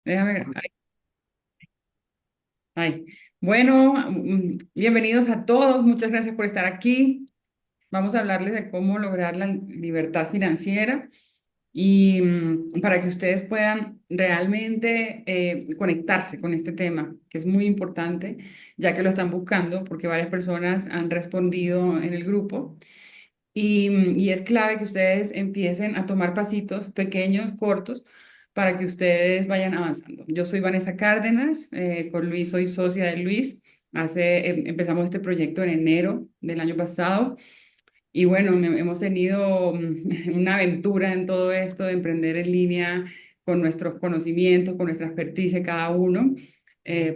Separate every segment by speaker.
Speaker 1: Déjame ver. Ay. Bueno, bienvenidos a todos. Muchas gracias por estar aquí. Vamos a hablarles de cómo lograr la libertad financiera y para que ustedes puedan realmente conectarse con este tema, que es muy importante, ya que lo están buscando, porque varias personas han respondido en el grupo. Y es clave que ustedes empiecen a tomar pasitos pequeños, cortos, para que ustedes vayan avanzando. Yo soy Vanessa Cárdenas, con Luis soy socia de Luis. Empezamos este proyecto en enero del año pasado y bueno, hemos tenido una aventura en todo esto de emprender en línea con nuestros conocimientos, con nuestra expertise cada uno.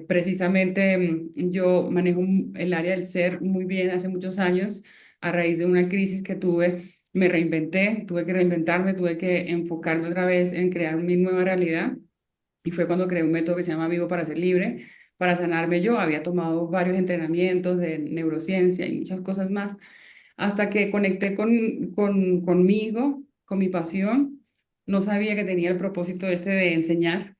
Speaker 1: Precisamente yo manejo el área del ser muy bien hace muchos años. A raíz de una crisis que tuve, me reinventé, tuve que reinventarme, tuve que enfocarme otra vez en crear mi nueva realidad. Y fue cuando creé un método que se llama Vivo para ser libre, para sanarme yo. Había tomado varios entrenamientos de neurociencia y muchas cosas más hasta que conecté conmigo, con mi pasión. No sabía que tenía el propósito este de enseñar.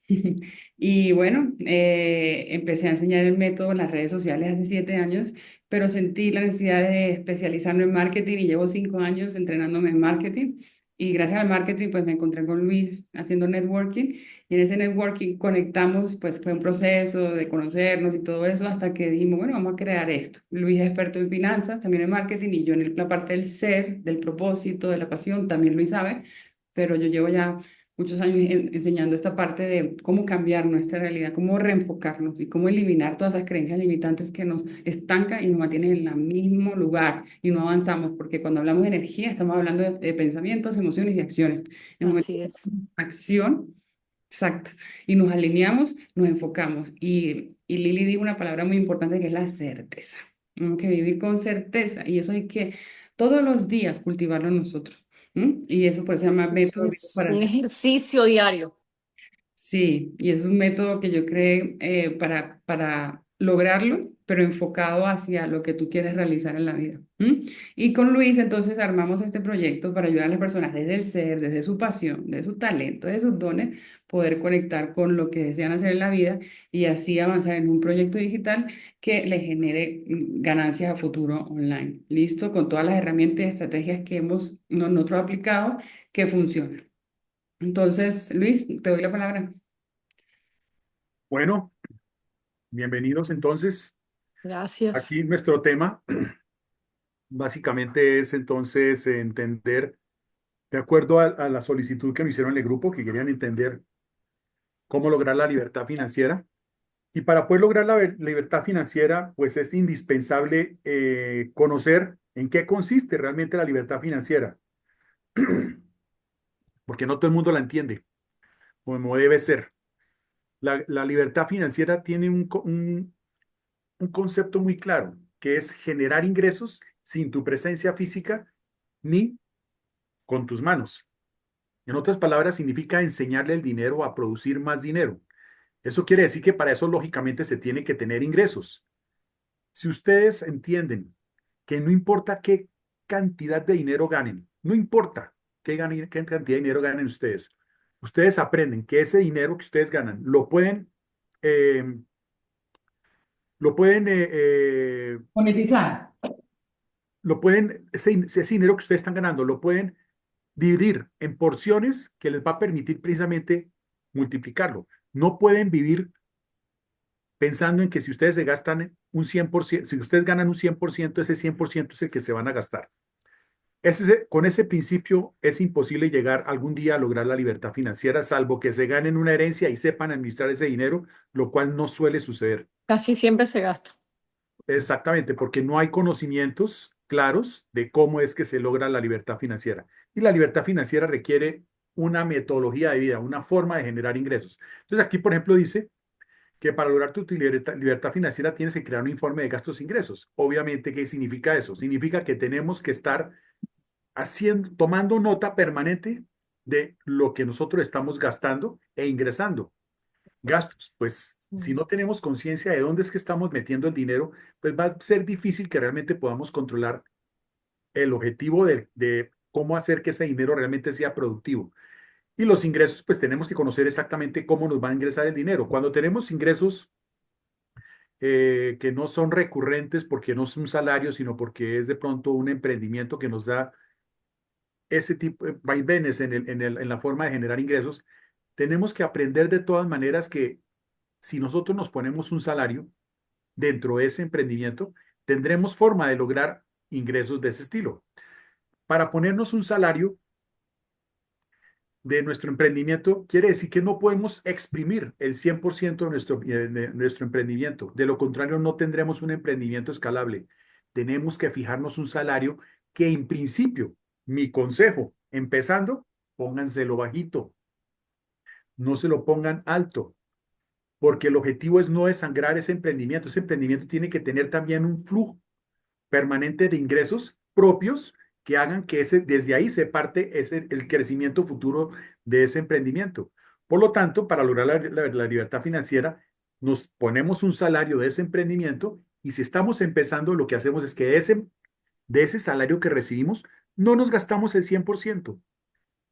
Speaker 1: Y bueno, empecé a enseñar el método en las redes sociales hace 7 años, pero sentí la necesidad de especializarme en marketing y llevo 5 años entrenándome en marketing. Y gracias al marketing, pues me encontré con Luis haciendo networking y en ese networking conectamos, pues fue un proceso de conocernos y todo eso hasta que dijimos, bueno, vamos a crear esto. Luis es experto en finanzas, también en marketing y yo en la parte del ser, del propósito, de la pasión, también Luis sabe, pero yo llevo ya muchos años enseñando esta parte de cómo cambiar nuestra realidad, cómo reenfocarnos y cómo eliminar todas esas creencias limitantes que nos estancan y nos mantienen en el mismo lugar y no avanzamos, porque cuando hablamos de energía estamos hablando de pensamientos, emociones y acciones. En el momento
Speaker 2: Así es.
Speaker 1: de acción, exacto, y nos alineamos, nos enfocamos. Y Lili dijo una palabra muy importante que es la certeza. Tenemos que vivir con certeza y eso hay que todos los días cultivarlo en nosotros. Y eso por eso se llama
Speaker 2: Eso
Speaker 1: método Vivo
Speaker 2: es
Speaker 1: para
Speaker 2: un
Speaker 1: ser.
Speaker 2: ejercicio diario.
Speaker 1: Sí, y es un método que yo creé para lograrlo, pero enfocado hacia lo que tú quieres realizar en la vida. Y con Luis entonces armamos este proyecto para ayudar a las personas desde el ser, desde su pasión, de su talento, de sus dones, poder conectar con lo que desean hacer en la vida y así avanzar en un proyecto digital que le genere ganancias a futuro online. ¿Listo? Con todas las herramientas y estrategias que hemos nosotros aplicado que funcionan. Entonces, Luis, te doy la palabra.
Speaker 3: Bueno, bienvenidos entonces.
Speaker 2: Gracias.
Speaker 3: Aquí nuestro tema básicamente es entonces entender, de acuerdo a la solicitud que me hicieron en el grupo, que querían entender cómo lograr la libertad financiera. Y para poder lograr la libertad financiera, pues es indispensable conocer en qué consiste realmente la libertad financiera, porque no todo el mundo la entiende como debe ser. La libertad financiera tiene un concepto muy claro, que es generar ingresos sin tu presencia física ni con tus manos. En otras palabras, significa enseñarle el dinero a producir más dinero. Eso quiere decir que para eso, lógicamente, se tiene que tener ingresos. Si ustedes entienden que no importa qué cantidad de dinero ganen, no importa qué cantidad de dinero ganen ustedes, ustedes aprenden que ese dinero que ustedes ganan eh, lo pueden
Speaker 1: Monetizar.
Speaker 3: ese dinero que ustedes están ganando, lo pueden dividir en porciones que les va a permitir precisamente multiplicarlo. No pueden vivir pensando en que si ustedes se gastan un 100%, si ustedes ganan un 100%, ese 100% es el que se van a gastar. Con ese principio es imposible llegar algún día a lograr la libertad financiera, salvo que se ganen una herencia y sepan administrar ese dinero, lo cual no suele suceder.
Speaker 2: Casi siempre se gasta.
Speaker 3: Exactamente, porque no hay conocimientos claros de cómo es que se logra la libertad financiera. Y la libertad financiera requiere una metodología de vida, una forma de generar ingresos. Entonces aquí, por ejemplo, dice que para lograr tu libertad financiera tienes que crear un informe de gastos e ingresos. Obviamente, ¿qué significa eso? Significa que tenemos que estar tomando nota permanente de lo que nosotros estamos gastando e ingresando. Gastos, pues si
Speaker 2: Mm.
Speaker 3: no tenemos conciencia de dónde es que estamos metiendo el dinero, pues va a ser difícil que realmente podamos controlar el objetivo de cómo hacer que ese dinero realmente sea productivo. Y los ingresos, pues tenemos que conocer exactamente cómo nos va a ingresar el dinero. Cuando tenemos ingresos que no son recurrentes porque no es un salario, sino porque es de pronto un emprendimiento que nos da ese tipo de vaivenes en la forma de generar ingresos, tenemos que aprender de todas maneras que si nosotros nos ponemos un salario dentro de ese emprendimiento, tendremos forma de lograr ingresos de ese estilo. Para ponernos un salario de nuestro emprendimiento, quiere decir que no podemos exprimir el 100% de nuestro emprendimiento. De lo contrario, no tendremos un emprendimiento escalable. Tenemos que fijarnos un salario que en principio, mi consejo, empezando, pónganselo bajito, no se lo pongan alto, porque el objetivo es no desangrar ese emprendimiento. Ese emprendimiento tiene que tener también un flujo permanente de ingresos propios que hagan que desde ahí se parte el crecimiento futuro de ese emprendimiento. Por lo tanto, para lograr la libertad financiera, nos ponemos un salario de ese emprendimiento y si estamos empezando, lo que hacemos es que de ese salario que recibimos, no nos gastamos el 100%,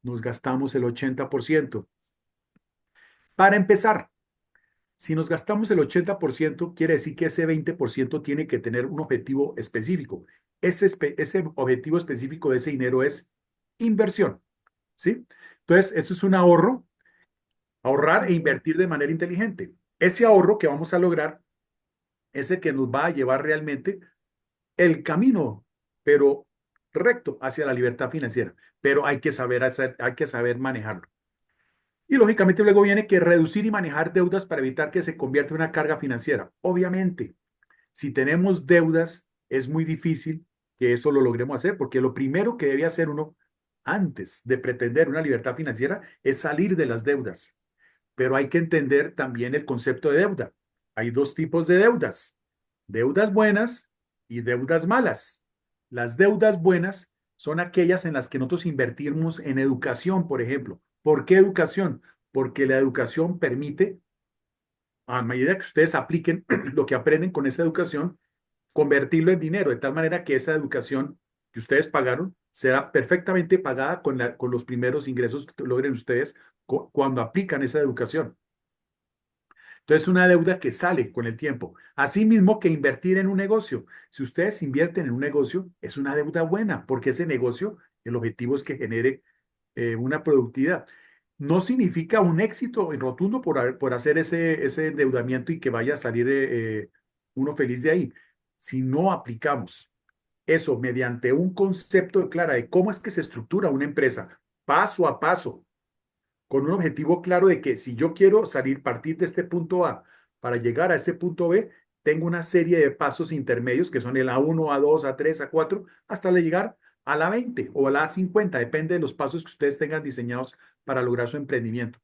Speaker 3: nos gastamos el 80%. Para empezar, si nos gastamos el 80%, quiere decir que ese 20% tiene que tener un objetivo específico. Ese objetivo específico de ese dinero es inversión, ¿sí? Entonces, eso es un ahorro, ahorrar e invertir de manera inteligente. Ese ahorro que vamos a lograr es el que nos va a llevar realmente el camino, pero recto hacia la libertad financiera. Pero hay que saber manejarlo. Y lógicamente luego viene que reducir y manejar deudas para evitar que se convierta en una carga financiera. Obviamente, si tenemos deudas, es muy difícil que eso lo logremos hacer, porque lo primero que debe hacer uno antes de pretender una libertad financiera es salir de las deudas. Pero hay que entender también el concepto de deuda. Hay dos tipos de deudas, deudas buenas y deudas malas. Las deudas buenas son aquellas en las que nosotros invertimos en educación, por ejemplo. ¿Por qué educación? Porque la educación permite, a medida que ustedes apliquen lo que aprenden con esa educación, convertirlo en dinero, de tal manera que esa educación que ustedes pagaron será perfectamente pagada con los primeros ingresos que logren ustedes cuando aplican esa educación. Entonces, una deuda que sale con el tiempo. Asimismo que invertir en un negocio. Si ustedes invierten en un negocio, es una deuda buena, porque ese negocio, el objetivo es que genere una productividad. No significa un éxito rotundo por hacer ese endeudamiento y que vaya a salir uno feliz de ahí. Si no aplicamos eso mediante un concepto claro de cómo es que se estructura una empresa, paso a paso, con un objetivo claro de que si yo quiero partir de este punto A para llegar a ese punto B, tengo una serie de pasos intermedios que son el A1, A2, A3, A4, hasta llegar a la 20 o a la A50, depende de los pasos que ustedes tengan diseñados para lograr su emprendimiento.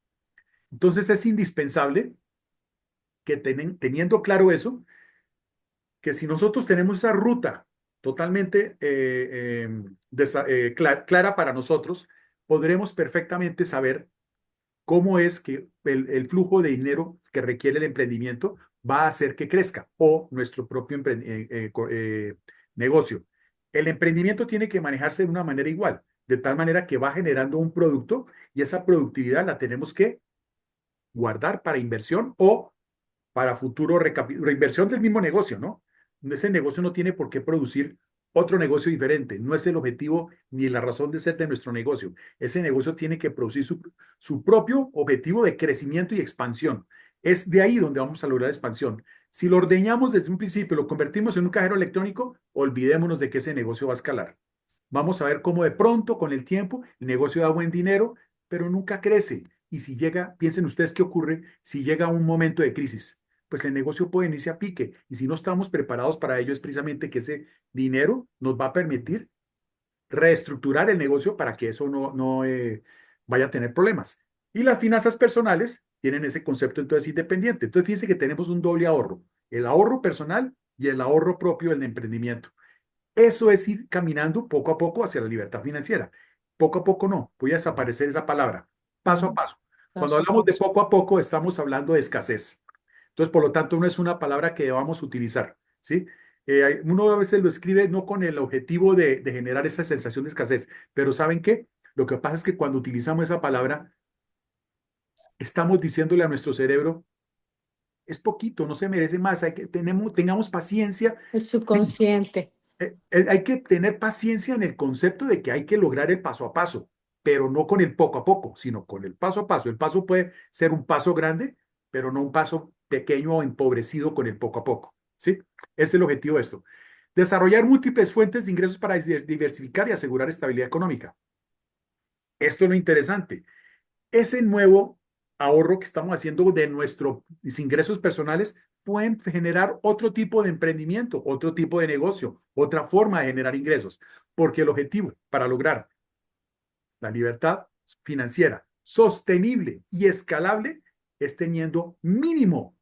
Speaker 3: Entonces es indispensable que teniendo claro eso, que si nosotros tenemos esa ruta totalmente clara para nosotros, podremos perfectamente saber cómo es que el flujo de dinero que requiere el emprendimiento va a hacer que crezca o nuestro propio negocio. El emprendimiento tiene que manejarse de una manera igual, de tal manera que va generando un producto y esa productividad la tenemos que guardar para inversión o para futuro reinversión del mismo negocio, ¿no? Ese negocio no tiene por qué producir otro negocio diferente. No es el objetivo ni la razón de ser de nuestro negocio. Ese negocio tiene que producir su propio objetivo de crecimiento y expansión. Es de ahí donde vamos a lograr expansión. Si lo ordeñamos desde un principio, lo convertimos en un cajero electrónico, olvidémonos de que ese negocio va a escalar. Vamos a ver cómo de pronto, con el tiempo, el negocio da buen dinero, pero nunca crece. Y si llega, piensen ustedes qué ocurre si llega un momento de crisis. Pues el negocio puede irse a pique. Y si no estamos preparados para ello, es precisamente que ese dinero nos va a permitir reestructurar el negocio para que eso no vaya a tener problemas. Y las finanzas personales tienen ese concepto entonces independiente. Entonces fíjense que tenemos un doble ahorro, el ahorro personal y el ahorro propio del emprendimiento. Eso es ir caminando poco a poco hacia la libertad financiera. Poco a poco no, voy a desaparecer esa palabra, paso a paso. Cuando
Speaker 2: Paso a
Speaker 3: hablamos de
Speaker 2: paso.
Speaker 3: poco a poco, estamos hablando de escasez. Entonces, por lo tanto, no es una palabra que debamos utilizar, ¿sí? Uno a veces lo escribe no con el objetivo de generar esa sensación de escasez, pero ¿saben qué? Lo que pasa es que cuando utilizamos esa palabra, estamos diciéndole a nuestro cerebro, es poquito, no se merece más, tengamos paciencia.
Speaker 2: El subconsciente.
Speaker 3: Hay que tener paciencia en el concepto de que hay que lograr el paso a paso, pero no con el poco a poco, sino con el paso a paso. El paso puede ser un paso grande, pero no un paso pequeño o empobrecido con el poco a poco. ¿Sí? Ese es el objetivo de esto. Desarrollar múltiples fuentes de ingresos para diversificar y asegurar estabilidad económica. Esto es lo interesante. Ese nuevo ahorro que estamos haciendo de nuestros ingresos personales pueden generar otro tipo de emprendimiento, otro tipo de negocio, otra forma de generar ingresos, porque el objetivo para lograr la libertad financiera sostenible y escalable es teniendo mínimo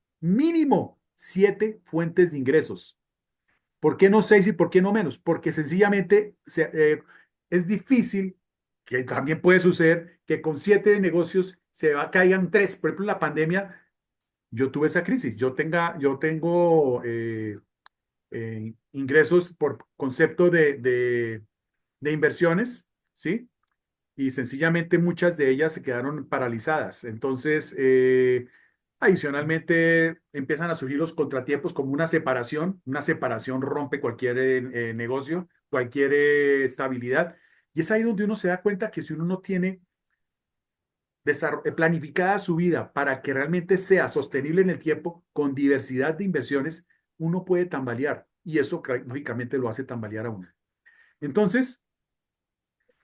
Speaker 3: 7 fuentes de ingresos. ¿Por qué no 6 y por qué no menos? Porque sencillamente es difícil, que también puede suceder, que con 7 negocios caigan 3. Por ejemplo, en la pandemia, yo tuve esa crisis. Yo tengo ingresos por concepto de inversiones, ¿sí? Y sencillamente muchas de ellas se quedaron paralizadas. Entonces, adicionalmente, empiezan a surgir los contratiempos como una separación. Una separación rompe cualquier negocio, cualquier estabilidad. Y es ahí donde uno se da cuenta que si uno no tiene planificada su vida para que realmente sea sostenible en el tiempo, con diversidad de inversiones, uno puede tambalear. Y eso, lógicamente, lo hace tambalear a uno. Entonces,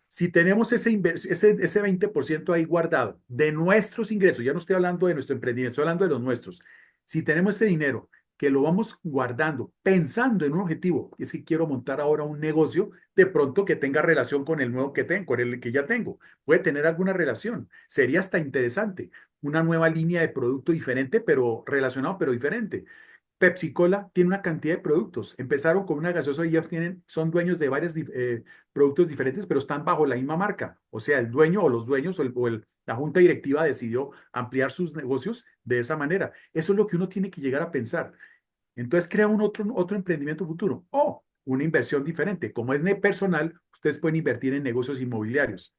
Speaker 3: si tenemos ese 20% ahí guardado de nuestros ingresos, ya no estoy hablando de nuestro emprendimiento, estoy hablando de los nuestros. Si tenemos ese dinero que lo vamos guardando pensando en un objetivo, es que quiero montar ahora un negocio, de pronto que tenga relación con el nuevo que tengo, con el que ya tengo. Puede tener alguna relación. Sería hasta interesante. Una nueva línea de producto diferente, pero relacionado, pero diferente. Pepsi Cola tiene una cantidad de productos. Empezaron con una gaseosa y ya son dueños de varios productos diferentes, pero están bajo la misma marca. O sea, el dueño o los dueños la junta directiva decidió ampliar sus negocios de esa manera. Eso es lo que uno tiene que llegar a pensar. Entonces crea un otro emprendimiento futuro o una inversión diferente. Como es personal, ustedes pueden invertir en negocios inmobiliarios.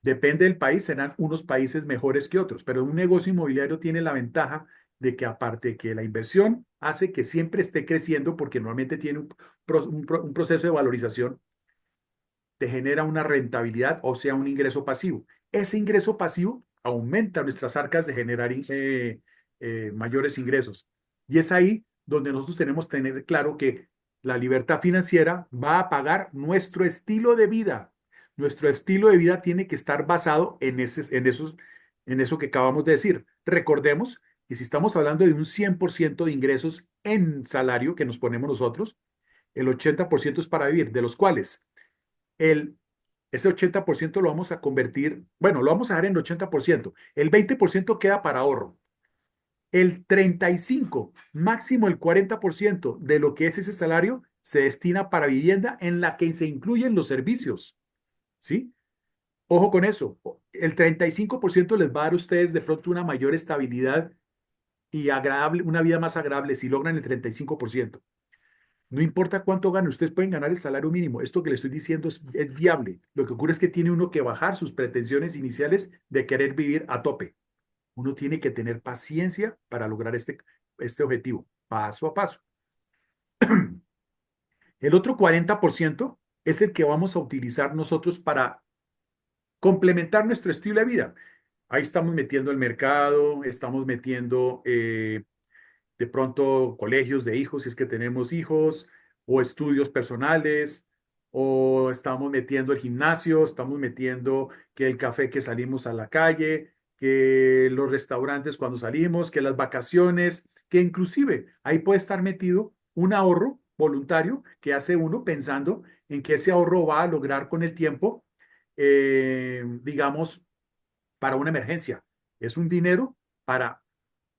Speaker 3: Depende del país, serán unos países mejores que otros, pero un negocio inmobiliario tiene la ventaja de que aparte de que la inversión hace que siempre esté creciendo, porque normalmente tiene un proceso de valorización, te genera una rentabilidad, o sea, un ingreso pasivo. Ese ingreso pasivo aumenta nuestras arcas de generar mayores ingresos. Y es ahí donde nosotros tenemos que tener claro que la libertad financiera va a pagar nuestro estilo de vida. Nuestro estilo de vida tiene que estar basado en eso que acabamos de decir. Recordemos que si estamos hablando de un 100% de ingresos en salario que nos ponemos nosotros, el 80% es para vivir, de los cuales el, ese 80% lo vamos a convertir, bueno, lo vamos a dejar en el 80%. El 20% queda para ahorro. El 35%, máximo el 40% de lo que es ese salario se destina para vivienda en la que se incluyen los servicios. ¿Sí? Ojo con eso. El 35% les va a dar a ustedes de pronto una mayor estabilidad y agradable, una vida más agradable si logran el 35%. No importa cuánto ganen, ustedes pueden ganar el salario mínimo. Esto que le estoy diciendo es viable. Lo que ocurre es que tiene uno que bajar sus pretensiones iniciales de querer vivir a tope. Uno tiene que tener paciencia para lograr este objetivo, paso a paso. El otro 40% es el que vamos a utilizar nosotros para complementar nuestro estilo de vida. Ahí estamos metiendo el mercado, estamos metiendo de pronto colegios de hijos, si es que tenemos hijos, o estudios personales, o estamos metiendo el gimnasio, estamos metiendo que el café que salimos a la calle, que los restaurantes cuando salimos, que las vacaciones, que inclusive ahí puede estar metido un ahorro voluntario que hace uno pensando en que ese ahorro va a lograr con el tiempo, digamos, para una emergencia. Es un dinero para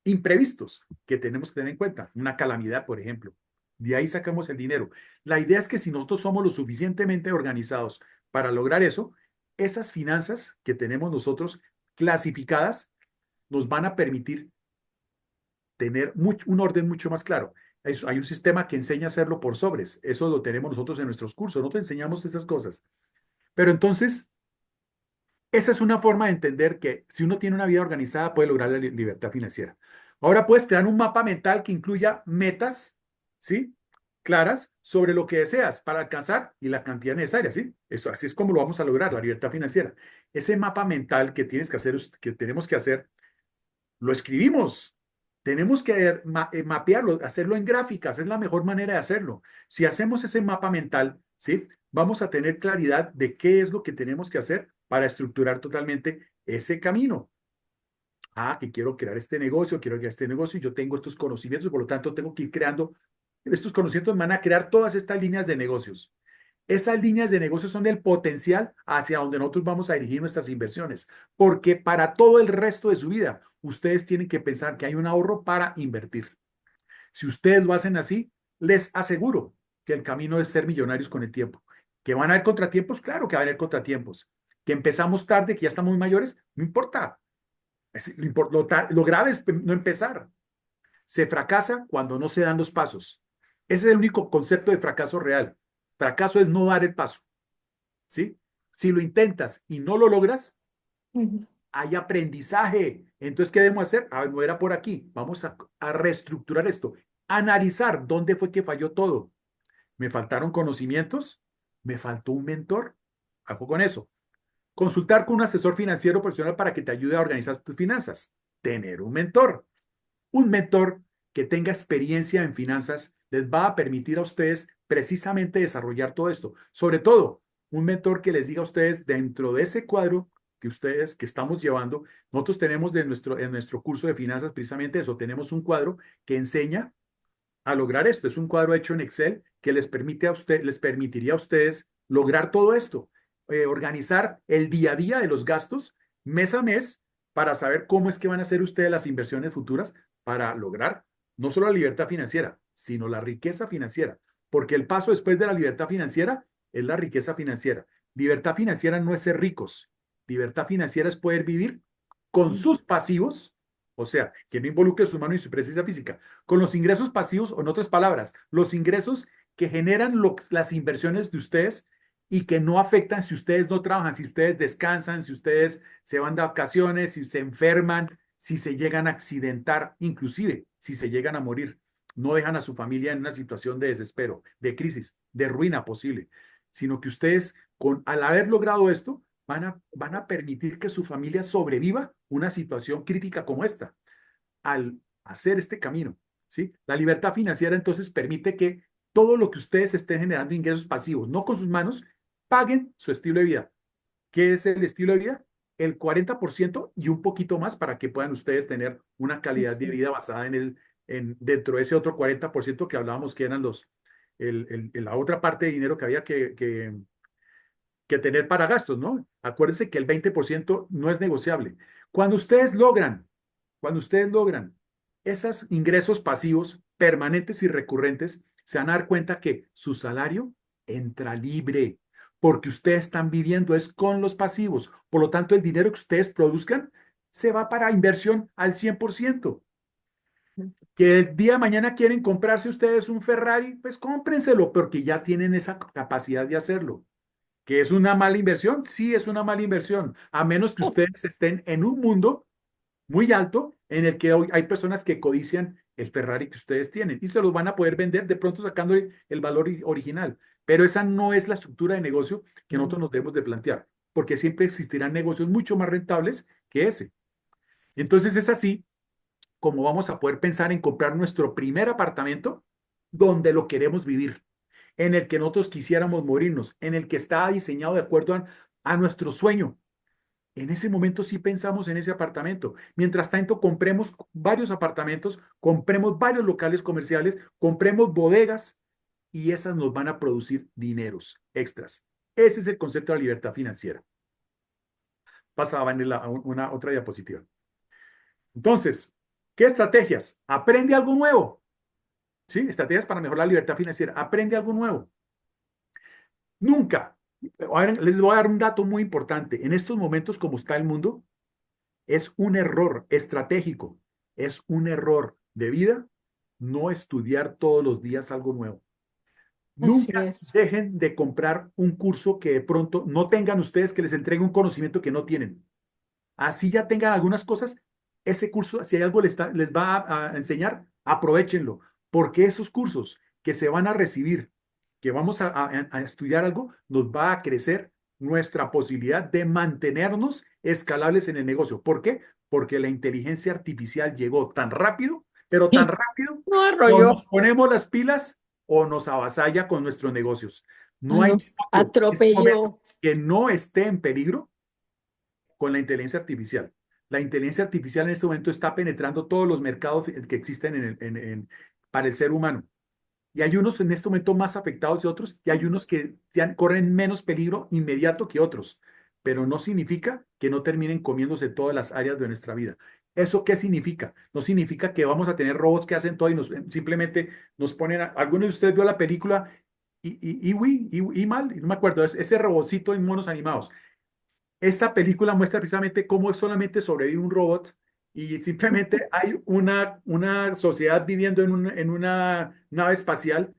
Speaker 3: imprevistos que tenemos que tener en cuenta. Una calamidad, por ejemplo. De ahí sacamos el dinero. La idea es que si nosotros somos lo suficientemente organizados para lograr eso, esas finanzas que tenemos nosotros clasificadas nos van a permitir tener un orden mucho más claro. Hay un sistema que enseña a hacerlo por sobres. Eso lo tenemos nosotros en nuestros cursos. Nosotros enseñamos esas cosas. Pero entonces, Esa es una forma de entender que si uno tiene una vida organizada puede lograr la libertad financiera. Ahora puedes crear un mapa mental que incluya metas, ¿sí? Claras sobre lo que deseas para alcanzar y la cantidad necesaria, ¿sí? Eso, así es como lo vamos a lograr, la libertad financiera. Ese mapa mental que tienes que hacer, que tenemos que hacer, lo escribimos. Tenemos que mapearlo, hacerlo en gráficas, es la mejor manera de hacerlo. Si hacemos ese mapa mental, ¿sí? Vamos a tener claridad de qué es lo que tenemos que hacer para estructurar totalmente ese camino. Ah, que quiero crear este negocio, quiero crear este negocio y yo tengo estos conocimientos, por lo tanto tengo que ir creando, estos conocimientos van a crear todas estas líneas de negocios. Esas líneas de negocio son el potencial hacia donde nosotros vamos a dirigir nuestras inversiones, porque para todo el resto de su vida, ustedes tienen que pensar que hay un ahorro para invertir. Si ustedes lo hacen así, les aseguro que el camino es ser millonarios con el tiempo. ¿Que van a haber contratiempos? Claro que van a haber contratiempos. ¿Que empezamos tarde, que ya estamos muy mayores? No importa. Lo grave es no empezar. Se fracasa cuando no se dan los pasos. Ese es el único concepto de fracaso real. Fracaso es no dar el paso. ¿Sí? Si lo intentas y no lo logras,
Speaker 2: Ujú.
Speaker 3: hay aprendizaje. Entonces, ¿qué debemos hacer? Ah, no era por aquí. Vamos a reestructurar esto. Analizar dónde fue que falló todo. ¿Me faltaron conocimientos? ¿Me faltó un mentor? Hago con eso. Consultar con un asesor financiero profesional para que te ayude a organizar tus finanzas. Tener un mentor. Un mentor que tenga experiencia en finanzas les va a permitir a ustedes precisamente desarrollar todo esto. Sobre todo, un mentor que les diga a ustedes dentro de ese cuadro que estamos llevando, nosotros tenemos en nuestro curso de finanzas precisamente eso, tenemos un cuadro que enseña a lograr esto. Es un cuadro hecho en Excel que les permitiría a ustedes lograr todo esto, organizar el día a día de los gastos mes a mes para saber cómo es que van a hacer ustedes las inversiones futuras para lograr no solo la libertad financiera, sino la riqueza financiera. Porque el paso después de la libertad financiera es la riqueza financiera. Libertad financiera no es ser ricos. Libertad financiera es poder vivir con sus pasivos, o sea, que no involucre su mano y su presencia física, con los ingresos pasivos, o en otras palabras, los ingresos que generan las inversiones de ustedes y que no afectan si ustedes no trabajan, si ustedes descansan, si ustedes se van de vacaciones, si se enferman, si se llegan a accidentar, inclusive si se llegan a morir. No dejan a su familia en una situación de desespero, de crisis, de ruina posible, sino que ustedes, al haber logrado esto, van a permitir que su familia sobreviva una situación crítica como esta al hacer este camino, ¿sí? La libertad financiera entonces permite que todo lo que ustedes estén generando ingresos pasivos, no con sus manos, paguen su estilo de vida. ¿Qué es el estilo de vida? El 40% y un poquito más para que puedan ustedes tener una calidad de
Speaker 2: Así
Speaker 3: vida
Speaker 2: es.
Speaker 3: basada dentro de ese otro 40% que hablábamos que eran la otra parte de dinero que había que tener para gastos, ¿no? Acuérdense que el 20% no es negociable. Cuando ustedes logran, cuando ustedes logran esos ingresos pasivos permanentes y recurrentes, se van a dar cuenta que su salario entra libre, porque ustedes están viviendo es con los pasivos. Por lo tanto, el dinero que ustedes produzcan se va para inversión al 100%. Que el día de mañana quieren comprarse ustedes un Ferrari, pues cómprenselo, porque ya tienen esa capacidad de hacerlo. ¿Que es una mala inversión? Sí, es una mala inversión, a menos que ustedes estén en un mundo muy alto en el que hoy hay personas que codician el Ferrari que ustedes tienen y se los van a poder vender de pronto sacando el valor original. Pero esa no es la estructura de negocio que nosotros nos debemos de plantear, porque siempre existirán negocios mucho más rentables que ese. Entonces es así como vamos a poder pensar en comprar nuestro primer apartamento donde lo queremos vivir, en el que nosotros quisiéramos morirnos, en el que está diseñado de acuerdo a nuestro sueño. En ese momento sí pensamos en ese apartamento. Mientras tanto, compremos varios apartamentos, compremos varios locales comerciales, compremos bodegas y esas nos van a producir dineros extras. Ese es el concepto de la libertad financiera. Pasaba en una otra diapositiva. Entonces, ¿qué estrategias? Aprende algo nuevo. ¿Sí? Estrategias para mejorar la libertad financiera. Aprende algo nuevo. Nunca. Ahora les voy a dar un dato muy importante. En estos momentos, como está el mundo, es un error estratégico, es un error de vida no estudiar todos los días algo nuevo.
Speaker 2: Así
Speaker 3: Nunca
Speaker 2: es.
Speaker 3: dejen de comprar un curso que de pronto no tengan ustedes, que les entregue un conocimiento que no tienen. Así ya tengan algunas cosas, ese curso, si hay algo les va a enseñar, aprovéchenlo, porque esos cursos que se van a recibir, que vamos a estudiar algo, nos va a crecer nuestra posibilidad de mantenernos escalables en el negocio. ¿Por qué? Porque la inteligencia artificial llegó tan rápido, pero tan rápido,
Speaker 2: No
Speaker 3: o
Speaker 2: arrolló,
Speaker 3: nos ponemos las pilas o nos avasalla con nuestros negocios. No hay
Speaker 2: nos
Speaker 3: negocio en este momento
Speaker 2: atropelló.
Speaker 3: que no esté en peligro con la inteligencia artificial. La inteligencia artificial en este momento está penetrando todos los mercados que existen para el ser humano. Y hay unos en este momento más afectados que otros, y hay unos que corren menos peligro inmediato que otros. Pero no significa que no terminen comiéndose todas las áreas de nuestra vida. ¿Eso qué significa? No significa que vamos a tener robots que hacen todo y simplemente nos ponen. ¿Alguno de ustedes vio la película Mal? No me acuerdo, ese robotcito en monos animados. Esta película muestra precisamente cómo solamente sobrevive un robot y simplemente hay una sociedad viviendo en una nave espacial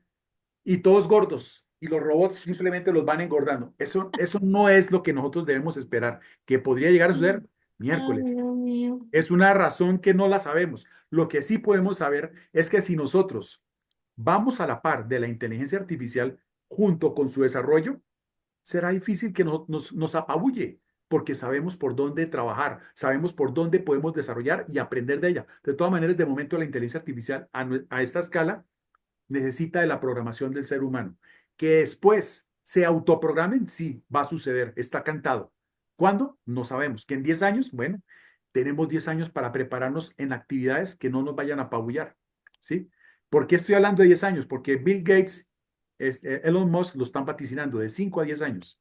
Speaker 3: y todos gordos y los robots simplemente los van engordando. Eso no es lo que nosotros debemos esperar, que podría llegar a suceder
Speaker 2: Ay,
Speaker 3: miércoles.
Speaker 2: Dios mío.
Speaker 3: Es una razón que no la sabemos. Lo que sí podemos saber es que si nosotros vamos a la par de la inteligencia artificial junto con su desarrollo, será difícil que nos apabulle, porque sabemos por dónde trabajar, sabemos por dónde podemos desarrollar y aprender de ella. De todas maneras, de momento la inteligencia artificial a esta escala necesita de la programación del ser humano. Que después se autoprogramen, sí, va a suceder, está cantado. ¿Cuándo? No sabemos. ¿Que en 10 años? Bueno, tenemos 10 años para prepararnos en actividades que no nos vayan a apabullar, ¿sí? ¿Por qué estoy hablando de 10 años? Porque Bill Gates, Elon Musk lo están vaticinando de 5 a 10 años.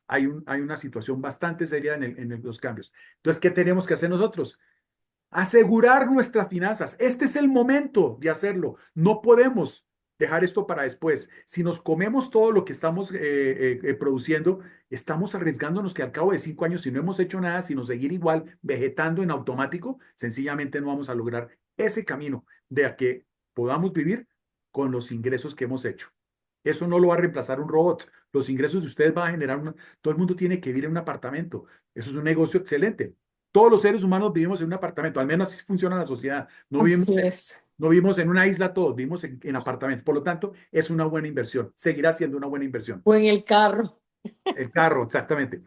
Speaker 3: Hay una situación bastante seria en los cambios. Entonces, ¿qué tenemos que hacer nosotros? Asegurar nuestras finanzas. Este es el momento de hacerlo. No podemos dejar esto para después. Si nos comemos todo lo que estamos produciendo, estamos arriesgándonos que al cabo de 5 años, si no hemos hecho nada, sino seguir igual, vegetando en automático, sencillamente no vamos a lograr ese camino de a que podamos vivir con los ingresos que hemos hecho. Eso no lo va a reemplazar un robot. Los ingresos de ustedes van a generar todo el mundo tiene que vivir en un apartamento. Eso es un negocio excelente. Todos los seres humanos vivimos en un apartamento, al menos así funciona la sociedad.
Speaker 2: Así es.
Speaker 3: No vivimos en una isla todos, vivimos en apartamentos. Por lo tanto, es una buena inversión. Seguirá siendo una buena inversión.
Speaker 2: O en el carro.
Speaker 3: El carro, exactamente.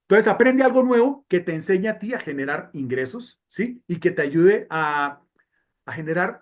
Speaker 3: Entonces, aprende algo nuevo que te enseñe a ti a generar ingresos, ¿sí? Y que te ayude a generar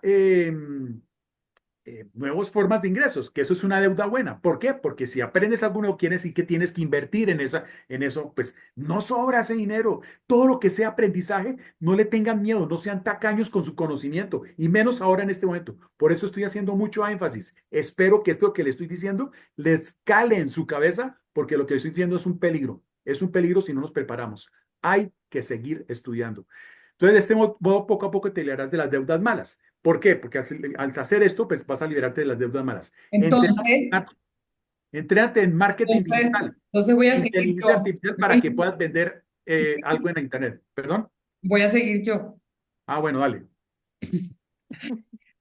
Speaker 3: nuevas formas de ingresos, que eso es una deuda buena. ¿Por qué? Porque si aprendes algo nuevo, quiere decir que tienes que invertir en eso, pues no sobra ese dinero. Todo lo que sea aprendizaje, no le tengan miedo, no sean tacaños con su conocimiento, y menos ahora en este momento. Por eso estoy haciendo mucho énfasis. Espero que esto que le estoy diciendo les cale en su cabeza, porque lo que le estoy diciendo es un peligro. Es un peligro si no nos preparamos. Hay que seguir estudiando. Entonces, de este modo, poco a poco te liberarás de las deudas malas. ¿Por qué? Porque al hacer esto, pues vas a liberarte de las deudas malas.
Speaker 1: Entonces,
Speaker 3: Entrénate en marketing digital,
Speaker 1: entonces voy a seguir
Speaker 3: inteligencia
Speaker 1: yo.
Speaker 3: artificial para que puedas vender algo en la internet. ¿Perdón?
Speaker 1: Voy a seguir yo.
Speaker 3: Ah, bueno, dale.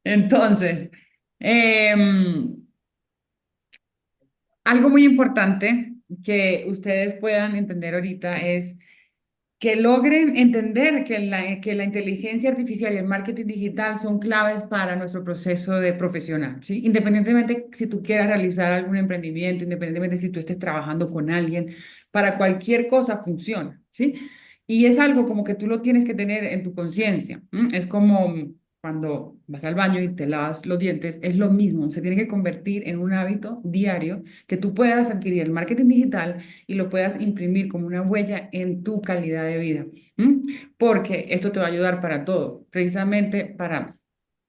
Speaker 1: Entonces, em, algo muy importante que ustedes puedan entender ahorita es que logren entender que la inteligencia artificial y el marketing digital son claves para nuestro proceso de profesional, ¿sí? Independientemente si tú quieras realizar algún emprendimiento, independientemente si tú estés trabajando con alguien, para cualquier cosa funciona, ¿sí? Y es algo como que tú lo tienes que tener en tu conciencia. Es como cuando vas al baño y te lavas los dientes, es lo mismo, se tiene que convertir en un hábito diario que tú puedas adquirir el marketing digital y lo puedas imprimir como una huella en tu calidad de vida. ¿M? Porque esto te va a ayudar para todo, precisamente para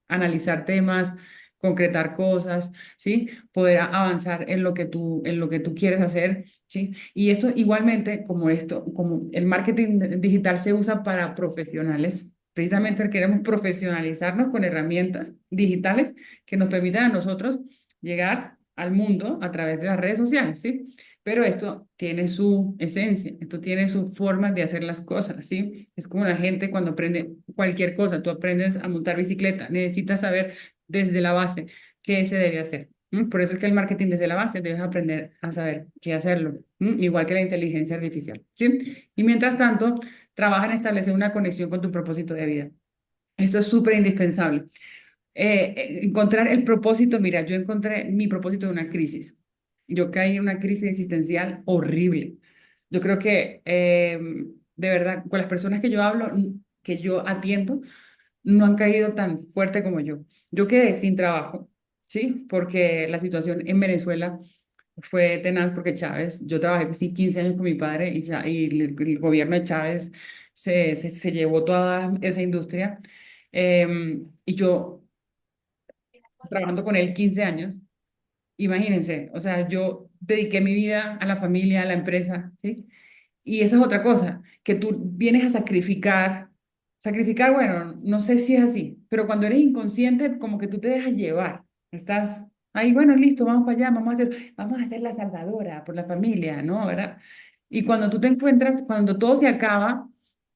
Speaker 1: analizar temas, concretar cosas, ¿sí? Poder avanzar en lo que tú quieres hacer, ¿sí? Y esto igualmente, como el marketing digital se usa para profesionales, precisamente queremos profesionalizarnos con herramientas digitales que nos permitan a nosotros llegar al mundo a través de las redes sociales, ¿sí? Pero esto tiene su esencia, esto tiene su forma de hacer las cosas, ¿sí? Es como la gente cuando aprende cualquier cosa, tú aprendes a montar bicicleta, necesitas saber desde la base qué se debe hacer. Por eso es que el marketing desde la base debes aprender a saber qué hacerlo, igual que la inteligencia artificial, ¿sí? Y mientras tanto, trabaja en establecer una conexión con tu propósito de vida. Esto es súper indispensable. Encontrar el propósito, mira, yo encontré mi propósito en una crisis. Yo caí en una crisis existencial horrible. Yo creo que, de verdad, con las personas que yo hablo, que yo atiendo, no han caído tan fuerte como yo. Yo quedé sin trabajo, ¿sí? Porque la situación en Venezuela fue tenaz porque Chávez, yo trabajé sí, 15 años con mi padre y el gobierno de Chávez se llevó toda esa industria. Y yo trabajando con él 15 años, imagínense, o sea, yo dediqué mi vida a la familia, a la empresa, ¿sí? Y esa es otra cosa, que tú vienes a sacrificar, bueno, no sé si es así, pero cuando eres inconsciente, como que tú te dejas llevar, estás ahí, bueno, listo, vamos para allá, vamos a hacer la salvadora por la familia, ¿no? ¿Verdad? Y cuando tú te encuentras, cuando todo se acaba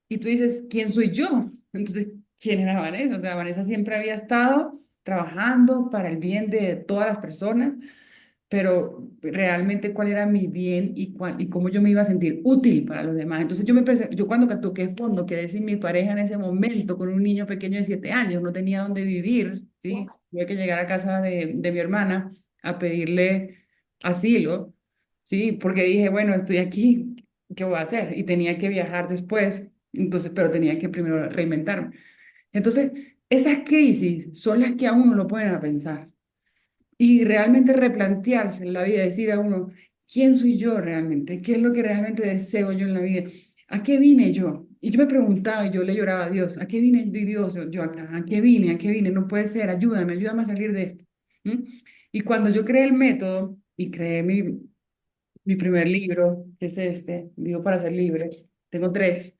Speaker 1: y tú dices, ¿quién soy yo? Entonces, ¿quién era Vanessa? O sea, Vanessa siempre había estado trabajando para el bien de todas las personas, pero realmente cuál era mi bien y cómo yo me iba a sentir útil para los demás. Entonces yo cuando toqué fondo, quedé sin mi pareja en ese momento, con un niño pequeño de 7 años, no tenía dónde vivir, ¿sí? Tuve que llegar a casa de mi hermana a pedirle asilo, ¿sí? Porque dije, bueno, estoy aquí, ¿qué voy a hacer? Y tenía que viajar después, entonces, pero tenía que primero reinventarme. Entonces, esas crisis son las que a uno lo ponen a pensar y realmente replantearse en la vida, decir a uno, ¿quién soy yo realmente? ¿Qué es lo que realmente deseo yo en la vida? ¿A qué vine yo? Y yo me preguntaba y yo le lloraba a Dios, ¿a qué vine Dios yo acá? ¿A qué vine? ¿A qué vine? No puede ser, ayúdame a salir de esto. ¿Mm? Y cuando yo creé el método y creé mi primer libro, que es este, Vivo para ser libre, tengo tres.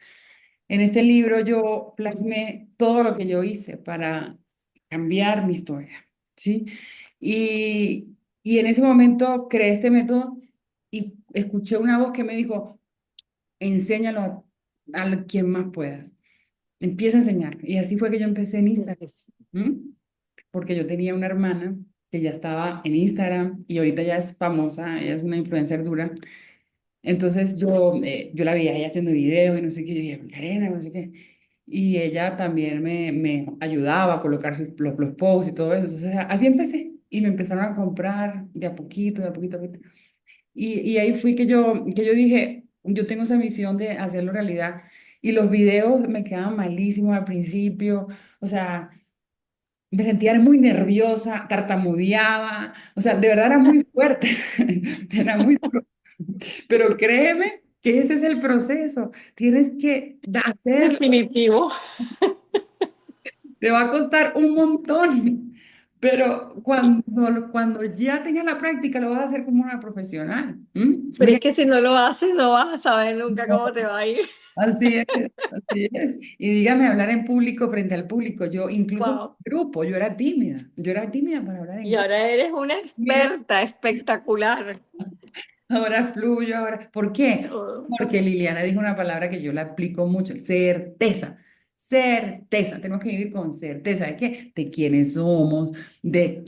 Speaker 1: En este libro yo plasmé todo lo que yo hice para cambiar mi historia, ¿sí? Y en ese momento creé este método y escuché una voz que me dijo, enséñalo a quien más puedas. Empieza a enseñar. Y así fue que yo empecé en Instagram,
Speaker 2: Yes.
Speaker 1: ¿m? Porque yo tenía una hermana que ya estaba en Instagram y ahorita ya es famosa, ella es una influencer dura. Entonces yo la veía ella haciendo videos y no sé qué, yo dije, Karena, no sé qué. Y ella también me ayudaba a colocar los posts y todo eso. Entonces así empecé y me empezaron a comprar de a poquito, de a poquito, de a poquito. Y ahí fui que yo dije, yo tengo esa misión de hacerlo realidad. Y los videos me quedaban malísimos al principio, o sea, me sentía muy nerviosa, tartamudeaba, o sea, de verdad era muy fuerte, era muy duro. Pero créeme que ese es el proceso. Tienes que hacerlo.
Speaker 2: Definitivo.
Speaker 1: Te va a costar un montón. Pero cuando ya tengas la práctica, lo vas a hacer como una profesional.
Speaker 2: Pero es que si no lo haces, no vas a saber nunca
Speaker 1: No,
Speaker 2: cómo te va a ir.
Speaker 1: así es, así es. Y dígame, hablar en público frente al público. Yo, incluso en
Speaker 2: Wow.
Speaker 1: grupo, yo era tímida para hablar en
Speaker 2: Y
Speaker 1: grupo.
Speaker 2: ahora eres una
Speaker 1: Mira,
Speaker 2: experta espectacular.
Speaker 1: ahora fluyo, ahora. ¿Por qué?
Speaker 2: Oh,
Speaker 1: Porque Liliana dijo una palabra que yo la aplico mucho, certeza. Certeza, tenemos que vivir con certeza de qué, de quiénes somos, de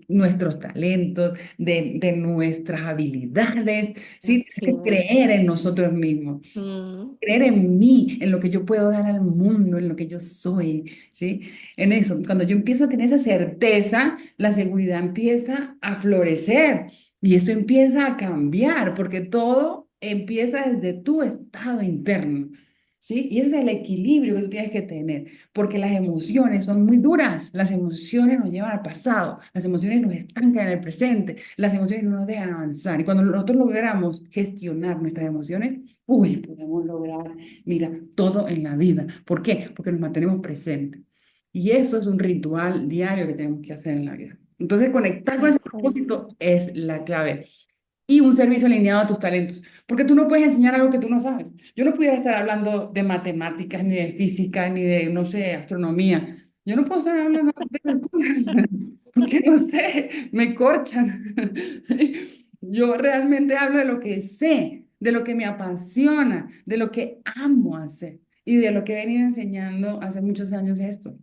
Speaker 1: nuestros talentos, de nuestras habilidades, ¿sí?
Speaker 2: así
Speaker 1: Tenemos que
Speaker 2: es.
Speaker 1: creer en nosotros mismos,
Speaker 2: Mm,
Speaker 1: creer en mí, en lo que yo puedo dar al mundo, en lo que yo soy, ¿sí? En eso, cuando yo empiezo a tener esa certeza, la seguridad empieza a florecer y esto empieza a cambiar, porque todo empieza desde tu estado interno, ¿sí? Y ese es el equilibrio que tú tienes que tener, porque las emociones son muy duras, las emociones nos llevan al pasado, las emociones nos estancan en el presente, las emociones no nos dejan avanzar. Y cuando nosotros logramos gestionar nuestras emociones, uy, podemos lograr, mira, todo en la vida. ¿Por qué? Porque nos mantenemos presentes. Y eso es un ritual diario que tenemos que hacer en la vida. Entonces, conectar con ese
Speaker 2: ok.
Speaker 1: propósito es la clave. Y un servicio alineado a tus talentos. Porque tú no puedes enseñar algo que tú no sabes. Yo no pudiera estar hablando de matemáticas, ni de física, ni de, no sé, astronomía. Yo no puedo estar hablando de esas cosas. Porque no sé, me corchan. Yo realmente hablo de lo que sé, de lo que me apasiona, de lo que amo hacer y de lo que he venido enseñando hace muchos años esto.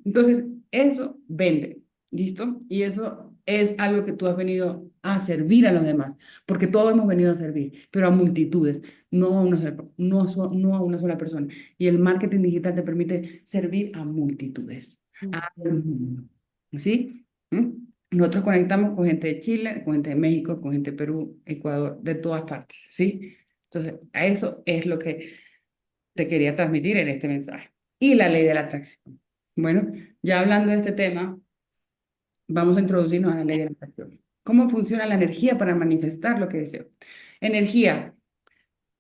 Speaker 1: Entonces, eso vende, ¿listo? Y eso es algo que tú has venido a servir a los demás, porque todos hemos venido a servir, pero a multitudes, no a una sola, no a una sola persona. Y el marketing digital te permite servir a multitudes, a todo el mundo. ¿Sí? ¿Mm? Nosotros conectamos con gente de Chile, con gente de México, con gente de Perú, Ecuador, de todas partes, ¿sí? Entonces, a eso es lo que te quería transmitir en este mensaje. Y la ley de la atracción. Bueno, ya hablando de este tema, vamos a introducirnos a la ley de la atracción. ¿Cómo funciona la energía para manifestar lo que deseo? Energía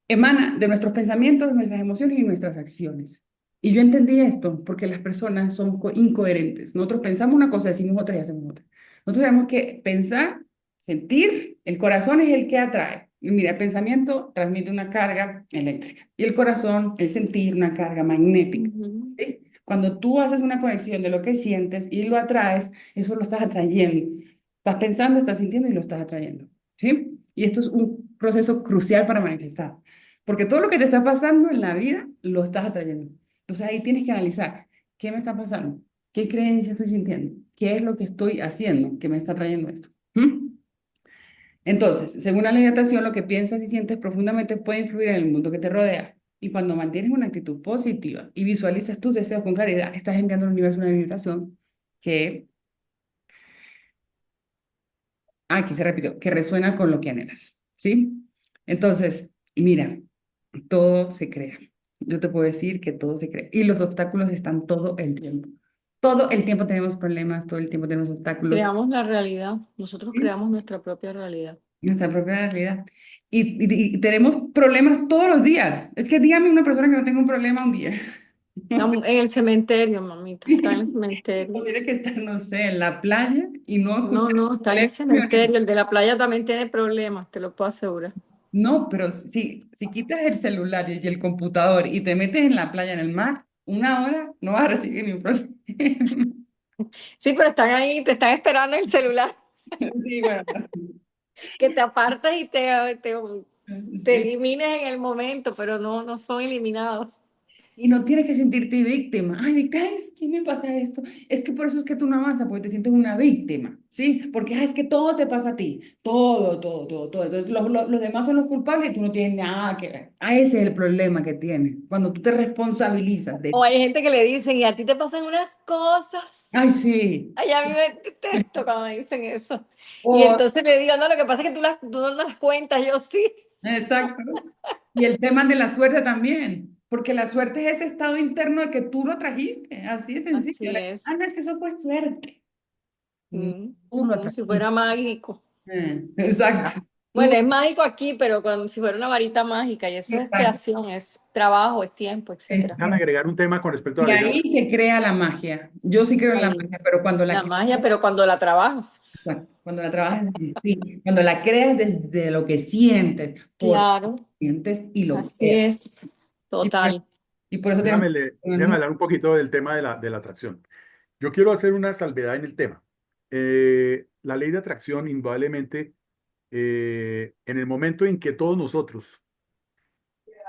Speaker 1: emana de nuestros pensamientos, nuestras emociones y nuestras acciones. Y yo entendí esto porque las personas son incoherentes. Nosotros pensamos una cosa, decimos otra y hacemos otra. Nosotros tenemos que pensar, sentir, el corazón es el que atrae. Y mira, el pensamiento transmite una carga eléctrica y el corazón, el sentir, una carga magnética.
Speaker 2: Ujú.
Speaker 1: ¿Sí? Cuando tú haces una conexión de lo que sientes y lo atraes, eso lo estás atrayendo. Estás pensando, estás sintiendo y lo estás atrayendo. ¿Sí? Y esto es un proceso crucial para manifestar. Porque todo lo que te está pasando en la vida lo estás atrayendo. Entonces ahí tienes que analizar, ¿qué me está pasando? ¿Qué creencia estoy sintiendo? ¿Qué es lo que estoy haciendo que me está trayendo esto? ¿Mm? Entonces, según la ley de atracción, lo que piensas y sientes profundamente puede influir en el mundo que te rodea. Y cuando mantienes una actitud positiva y visualizas tus deseos con claridad, estás enviando al universo una vibración que, aquí se repitió, que resuena con lo que anhelas. ¿Sí? Entonces, mira, todo se crea. Yo te puedo decir que todo se crea. Y los obstáculos están todo el tiempo. Todo el tiempo tenemos problemas, todo el tiempo tenemos obstáculos.
Speaker 2: Creamos la realidad, nosotros
Speaker 1: ¿Sí?
Speaker 2: creamos nuestra propia realidad.
Speaker 1: Nuestra propia realidad. Y tenemos problemas todos los días. Es que dígame una persona que no tenga un problema un día.
Speaker 2: En el cementerio, mamita, está en el cementerio.
Speaker 1: O tiene que estar, no sé, en la playa y no
Speaker 2: No,
Speaker 1: escuchar
Speaker 2: no, está en el
Speaker 1: problemas.
Speaker 2: cementerio. El de la playa también tiene problemas, te lo puedo asegurar.
Speaker 1: No, pero si quitas el celular y el computador y te metes en la playa, en el mar, una hora no vas a recibir ni un problema.
Speaker 2: Sí, pero están ahí, te están esperando en el celular,
Speaker 1: Sí, bueno,
Speaker 2: que te apartes y te
Speaker 1: sí.
Speaker 2: elimines en el momento, pero no, no son eliminados.
Speaker 1: Y no tienes que sentirte víctima. Ay, ¿qué me pasa esto? Es que por eso es que tú no avanzas, porque te sientes una víctima, ¿sí? Porque es que todo te pasa a ti. Todo, todo, todo, todo. Entonces los demás son los culpables y tú no tienes nada que ver. Ah, ese es el problema que tienes. Cuando tú te responsabilizas
Speaker 2: O
Speaker 1: de...
Speaker 2: hay gente que le dicen, y a ti te pasan unas cosas.
Speaker 1: Ay, sí.
Speaker 2: Ay, a mí me detesto cuando me dicen eso. Y
Speaker 1: O,
Speaker 2: entonces le digo, no, lo que pasa es que tú no las cuentas, yo sí.
Speaker 1: exacto. Y el tema de la suerte también. Porque la suerte es ese estado interno de que tú lo trajiste. Así de sencillo.
Speaker 2: Así es.
Speaker 1: No, es que eso fue suerte. Mm, Tú lo
Speaker 2: Como si
Speaker 1: trajiste.
Speaker 2: fuera mágico.
Speaker 1: Exacto.
Speaker 2: Bueno,
Speaker 1: Tú
Speaker 2: es mágico aquí, pero como si fuera una varita mágica, y eso es
Speaker 1: exacto.
Speaker 2: creación, es trabajo, es tiempo, etcétera.
Speaker 3: Déjame agregar un tema con respecto a
Speaker 1: Y
Speaker 3: la ley de
Speaker 1: ahí
Speaker 3: atracción.
Speaker 1: se crea la magia. Yo sí creo en la
Speaker 2: Ahí
Speaker 1: magia,
Speaker 2: es.
Speaker 1: pero cuando la
Speaker 2: La
Speaker 1: creas,
Speaker 2: magia, pero cuando la trabajas.
Speaker 1: exacto, cuando la trabajas desde sí, cuando la creas desde lo que sientes, por
Speaker 2: Claro,
Speaker 1: sientes y lo
Speaker 2: así
Speaker 1: creas.
Speaker 2: es.
Speaker 1: Y por,
Speaker 2: Total.
Speaker 1: y por eso tenemos...
Speaker 3: Déjame hablar un poquito del tema de la atracción. Yo quiero hacer una salvedad en el tema. La ley de atracción, indudablemente, en el momento en que todos nosotros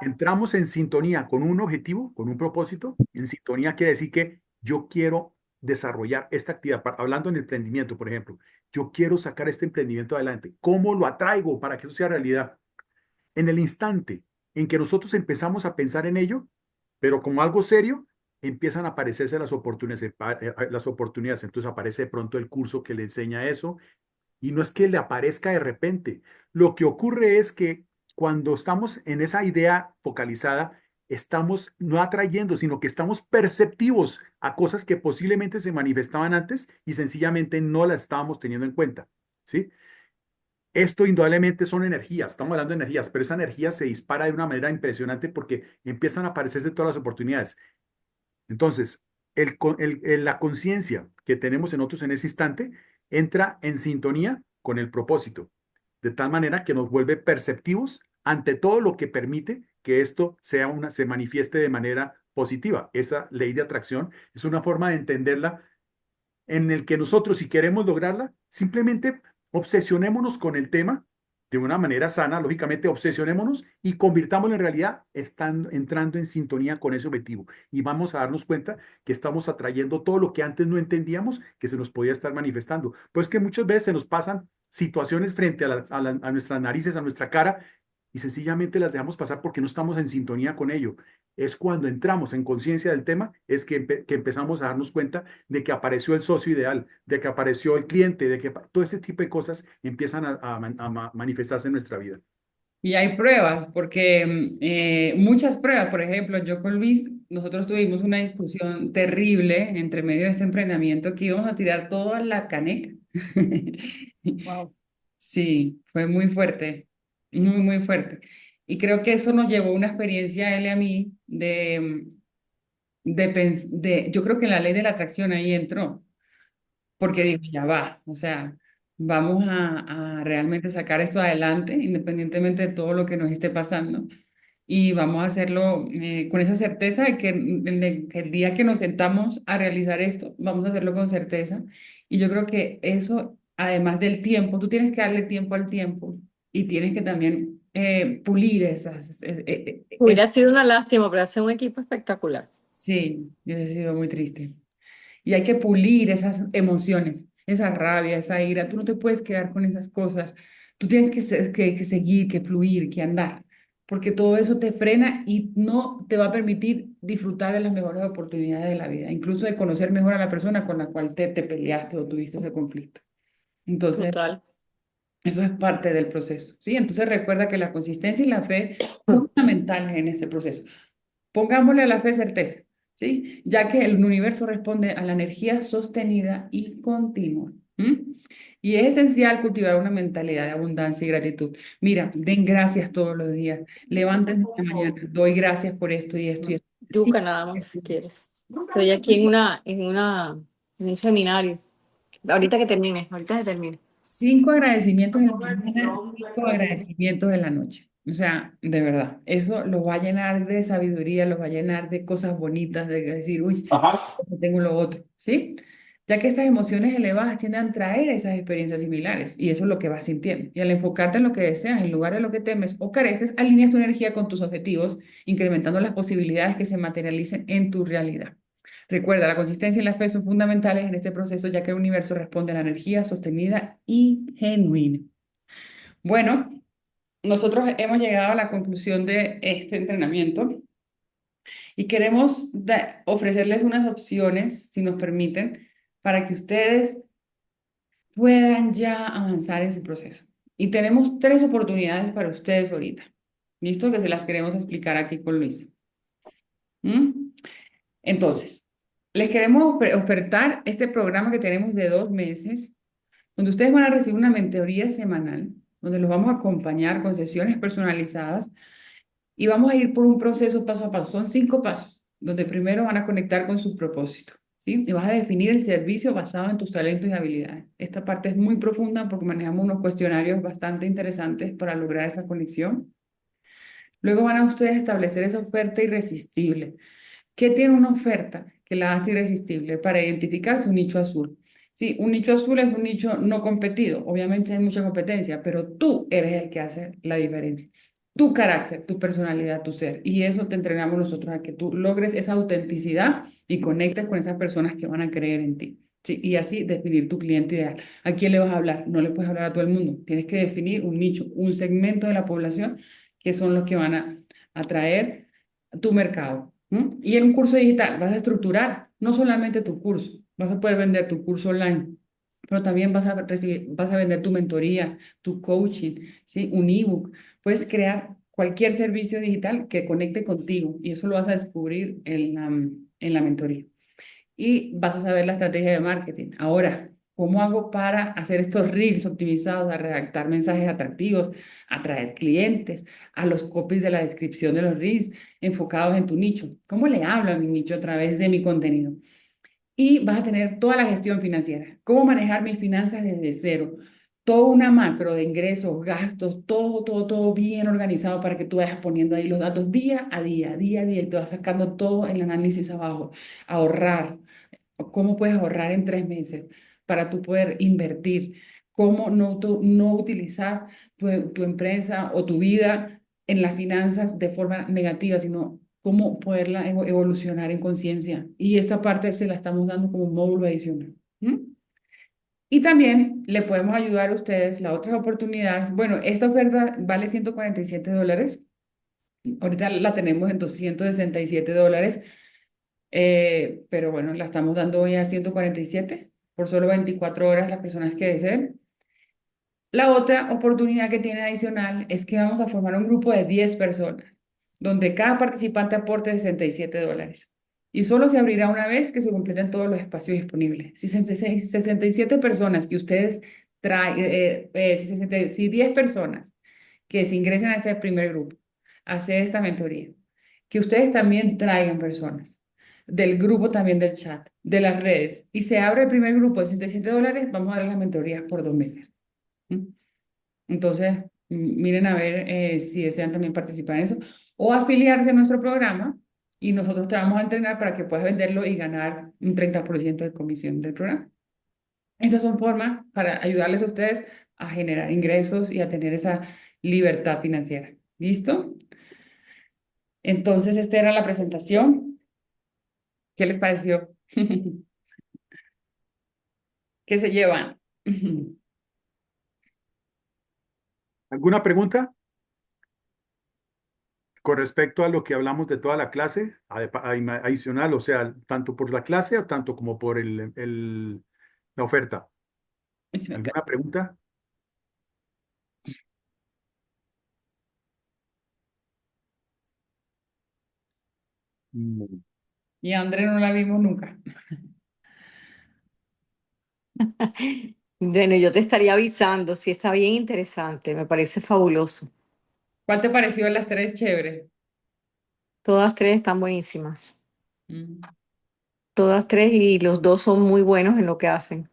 Speaker 3: entramos en sintonía con un objetivo, con un propósito, en sintonía quiere decir que yo quiero desarrollar esta actividad. Hablando en emprendimiento, por ejemplo, yo quiero sacar este emprendimiento adelante. ¿Cómo lo atraigo para que eso sea realidad? En el instante en que nosotros empezamos a pensar en ello, pero como algo serio, empiezan a aparecerse las oportunidades. Entonces aparece de pronto el curso que le enseña eso, y no es que le aparezca de repente. Lo que ocurre es que cuando estamos en esa idea focalizada, estamos no atrayendo, sino que estamos perceptivos a cosas que posiblemente se manifestaban antes y sencillamente no las estábamos teniendo en cuenta, ¿sí? Esto indudablemente son energías, estamos hablando de energías, pero esa energía se dispara de una manera impresionante porque empiezan a aparecerse todas las oportunidades. Entonces, la conciencia que tenemos en nosotros en ese instante entra en sintonía con el propósito, de tal manera que nos vuelve perceptivos ante todo lo que permite que esto se manifieste de manera positiva. Esa ley de atracción es una forma de entenderla en el que nosotros, si queremos lograrla, simplemente obsesionémonos con el tema de una manera sana, lógicamente, obsesionémonos y convirtámoslo en realidad entrando en sintonía con ese objetivo. Y vamos a darnos cuenta que estamos atrayendo todo lo que antes no entendíamos que se nos podía estar manifestando. Pues que muchas veces se nos pasan situaciones frente a nuestras narices, a nuestra cara, y sencillamente las dejamos pasar porque no estamos en sintonía con ello. Es cuando entramos en conciencia del tema, es que empezamos a darnos cuenta de que apareció el socio ideal, de que apareció el cliente, de que todo este tipo de cosas empiezan a manifestarse en nuestra vida.
Speaker 1: Y hay pruebas, porque muchas pruebas, por ejemplo, yo con Luis, nosotros tuvimos una discusión terrible entre medio de ese emprendimiento que íbamos a tirar todo a la caneca.
Speaker 2: Wow.
Speaker 1: Sí, fue muy fuerte, muy, muy fuerte. Y creo que eso nos llevó a una experiencia, a él y a mí, yo creo que la ley de la atracción ahí entró, porque dijo, ya va, o sea, vamos a realmente sacar esto adelante, independientemente de todo lo que nos esté pasando, y vamos a hacerlo con esa certeza de que el día que nos sentamos a realizar esto, vamos a hacerlo con certeza. Y yo creo que eso, además del tiempo, tú tienes que darle tiempo al tiempo y tienes que también pulir
Speaker 2: Hubiera sido una lástima, pero hace un equipo espectacular.
Speaker 1: sí, yo he sido muy triste. Y hay que pulir esas emociones, esa rabia, esa ira. Tú no te puedes quedar con esas cosas. Tú tienes que seguir, que fluir, que andar, porque todo eso te frena y no te va a permitir disfrutar de las mejores oportunidades de la vida, incluso de conocer mejor a la persona con la cual te peleaste o tuviste ese conflicto. Entonces,
Speaker 2: Total.
Speaker 1: eso es parte del proceso, ¿sí? Entonces recuerda que la consistencia y la fe son fundamentales en ese proceso. Pongámosle a la fe certeza, ¿sí? Ya que el universo responde a la energía sostenida y continua. ¿M? Y es esencial cultivar una mentalidad de abundancia y gratitud. Mira, den gracias todos los días. Levántense en la mañana. Doy gracias por esto y esto y esto. Sí.
Speaker 2: Yuca nada más, si quieres. Estoy aquí en un seminario. Ahorita que termine.
Speaker 1: 5 agradecimientos en la mañana, 5 agradecimientos en la noche. O sea, de verdad, eso los va a llenar de sabiduría, los va a llenar de cosas bonitas, de decir, uy,
Speaker 3: Ajá.
Speaker 1: tengo lo otro, ¿sí? Ya que estas emociones elevadas tienden a traer esas experiencias similares y eso es lo que vas sintiendo. Y al enfocarte en lo que deseas en lugar de lo que temes o careces, alineas tu energía con tus objetivos, incrementando las posibilidades que se materialicen en tu realidad. Recuerda, la consistencia y la fe son fundamentales en este proceso, ya que el universo responde a la energía sostenida y genuina. Bueno, nosotros hemos llegado a la conclusión de este entrenamiento y queremos ofrecerles unas opciones, si nos permiten, para que ustedes puedan ya avanzar en su proceso. Y tenemos 3 oportunidades para ustedes ahorita. ¿Listo? Que se las queremos explicar aquí con Luis. ¿Mm? Entonces, les queremos ofertar este programa que tenemos de 2 meses, donde ustedes van a recibir una mentoría semanal, donde los vamos a acompañar con sesiones personalizadas y vamos a ir por un proceso paso a paso. Son 5 pasos, donde primero van a conectar con su propósito, ¿sí? Y vas a definir el servicio basado en tus talentos y habilidades. Esta parte es muy profunda porque manejamos unos cuestionarios bastante interesantes para lograr esa conexión. Luego van a ustedes establecer esa oferta irresistible. ¿Qué tiene una oferta que la hace irresistible para identificar su nicho azul? Sí, un nicho azul es un nicho no competido. Obviamente hay mucha competencia, pero tú eres el que hace la diferencia. Tu carácter, tu personalidad, tu ser. Y eso te entrenamos nosotros a que tú logres esa autenticidad y conectes con esas personas que van a creer en ti. Sí, y así definir tu cliente ideal. ¿A quién le vas a hablar? No le puedes hablar a todo el mundo. Tienes que definir un nicho, un segmento de la población que son los que van a atraer tu mercado. ¿M? Y en un curso digital vas a estructurar no solamente tu curso, vas a poder vender tu curso online, pero también vas a vender tu mentoría, tu coaching, ¿sí? Un ebook. Puedes crear cualquier servicio digital que conecte contigo y eso lo vas a descubrir en la mentoría y vas a saber la estrategia de marketing. Ahora, ¿cómo hago para hacer estos reels optimizados, a redactar mensajes atractivos, atraer clientes, a los copies de la descripción de los reels enfocados en tu nicho? ¿Cómo le hablo a mi nicho a través de mi contenido? Y vas a tener toda la gestión financiera. ¿Cómo manejar mis finanzas desde cero? Toda una macro de ingresos, gastos, todo, todo, todo bien organizado para que tú vayas poniendo ahí los datos día a día, día a día, y te vas sacando todo el análisis abajo. Ahorrar, cómo puedes ahorrar en 3 meses para tú poder invertir, cómo no utilizar tu empresa o tu vida en las finanzas de forma negativa, sino cómo poderla evolucionar en conciencia. Y esta parte se la estamos dando como un módulo adicional. ¿M? Y también le podemos ayudar a ustedes las otras oportunidades. Bueno, esta oferta vale $147. Ahorita la tenemos en $267, pero bueno, la estamos dando hoy a 147 por solo 24 horas las personas que deseen. La otra oportunidad que tiene adicional es que vamos a formar un grupo de 10 personas, donde cada participante aporte $67. Y solo se abrirá una vez que se completen todos los espacios disponibles. Si 67 personas que ustedes traen, si 10 personas que se ingresen a ese primer grupo, a hacer esta mentoría, que ustedes también traigan personas del grupo también del chat, de las redes, y se abre el primer grupo de $67, vamos a dar las mentorías por 2 meses. ¿Mm? Entonces, miren a ver si desean también participar en eso o afiliarse a nuestro programa y nosotros te vamos a entrenar para que puedas venderlo y ganar un 30% de comisión del programa. Estas son formas para ayudarles a ustedes a generar ingresos y a tener esa libertad financiera. ¿Listo? Entonces, esta era la presentación. ¿Qué les pareció? ¿Qué se llevan?
Speaker 3: ¿Alguna pregunta con respecto a lo que hablamos de toda la clase, adicional, o sea, tanto por la clase o tanto como por la oferta?
Speaker 1: Se me cae.
Speaker 3: ¿Alguna pregunta? Mm.
Speaker 1: Y a André no la vimos nunca.
Speaker 2: Bueno, yo te estaría avisando si está bien interesante, me parece fabuloso.
Speaker 1: ¿Cuál te pareció de las tres? Chévere.
Speaker 2: Todas tres están buenísimas.
Speaker 1: Mm,
Speaker 2: Todas tres y los dos son muy buenos en lo que hacen.